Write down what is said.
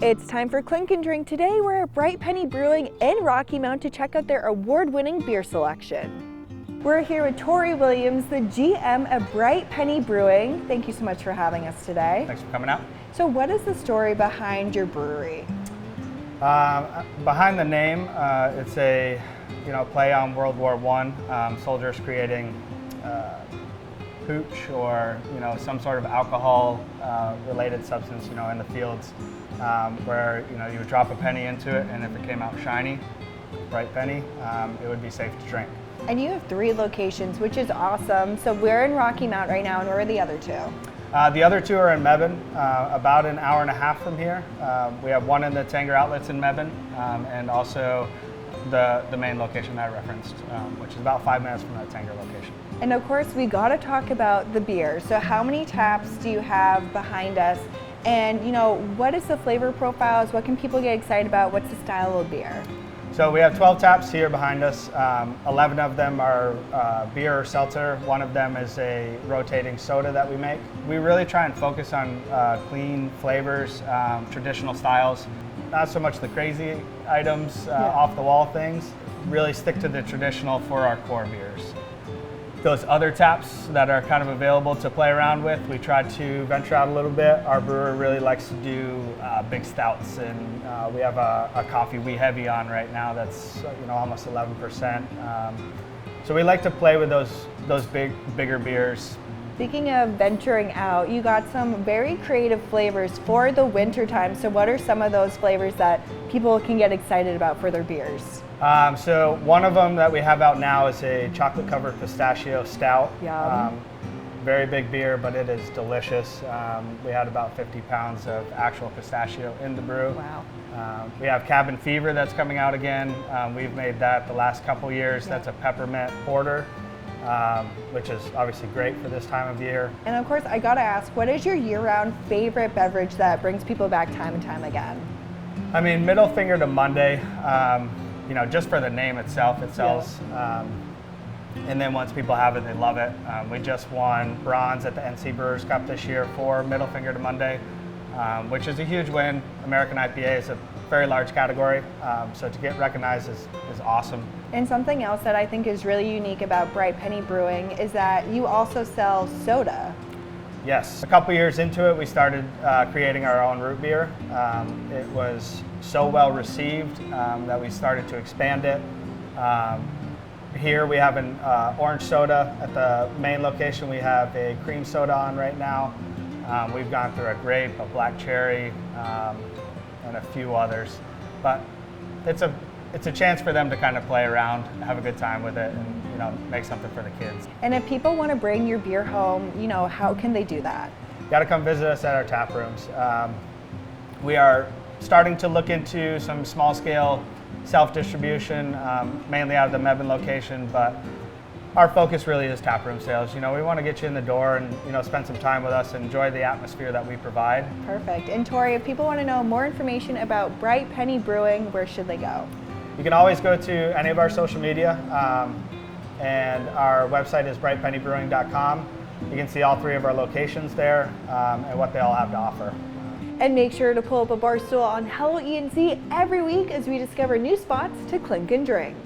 It's time for Clink and Drink. Today we're at Bright Penny Brewing in Rocky Mount to check out their award-winning beer selection. We're here with Tori Williams, the GM of Bright Penny Brewing. Thank you so much for having us today. Thanks for coming out. So what is the story behind your brewery? Behind the name, it's a play on World War I, soldiers creating hooch or some sort of alcohol related substance in the fields where you would drop a penny into it, and if it came out shiny, bright penny, it would be safe to drink. And you have 3 locations, which is awesome. So we're in Rocky Mount right now, and where are the other 2? The other 2 are in Meghan, about an hour and a half from here. We have one in the Tanger Outlets in Meghan, and also the main location that I referenced, which is about 5 minutes from that Tanger location. And of course, we got to talk about the beer. So how many taps do you have behind us? And what is the flavor profiles? What can people get excited about? What's the style of beer? So we have 12 taps here behind us. 11 of them are beer or seltzer. One of them is a rotating soda that we make. We really try and focus on clean flavors, traditional styles. Not so much the crazy items, off the wall things. Really stick to the traditional for our core beers. Those other taps that are kind of available to play around with, we try to venture out a little bit. Our brewer really likes to do big stouts, and we have a coffee wee heavy on right now that's almost 11%. So we like to play with those bigger beers. Speaking of venturing out, you got some very creative flavors for the winter time. So what are some of those flavors that people can get excited about for their beers? So one of them that we have out now is a chocolate covered pistachio stout. Yum. Very big beer, but it is delicious. We had about 50 pounds of actual pistachio in the brew. Wow. We have Cabin Fever that's coming out again. We've made that the last couple years. Yeah. That's a peppermint porter, which is obviously great for this time of year. And of course, I gotta ask, what is your year-round favorite beverage that brings people back time and time again? I mean, middle finger to Monday. Just for the name itself, it sells. Yeah. And then once people have it, they love it. We just won bronze at the NC Brewers Cup this year for Middle Finger to Monday, which is a huge win. American IPA is a very large category, so to get recognized is awesome. And something else that I think is really unique about Bright Penny Brewing is that you also sell soda. Yes, a couple years into it, we started creating our own root beer. It was so well received that we started to expand it. Here we have an orange soda. At the main location, we have a cream soda on right now. We've gone through a grape, a black cherry, and a few others. But it's a chance for them to kind of play around, have a good time with it, and make something for the kids. And if people want to bring your beer home, how can they do that? You got to come visit us at our tap rooms. We are starting to look into some small-scale self-distribution, mainly out of the Meghan location, but our focus really is tap room sales. We want to get you in the door and spend some time with us and enjoy the atmosphere that we provide. Perfect. And Tori, if people want to know more information about Bright Penny Brewing, where should they go? You can always go to any of our social media, and our website is brightpennybrewing.com. You can see all 3 of our locations there and what they all have to offer. And make sure to pull up a bar stool on Hello E&C every week as we discover new spots to clink and drink.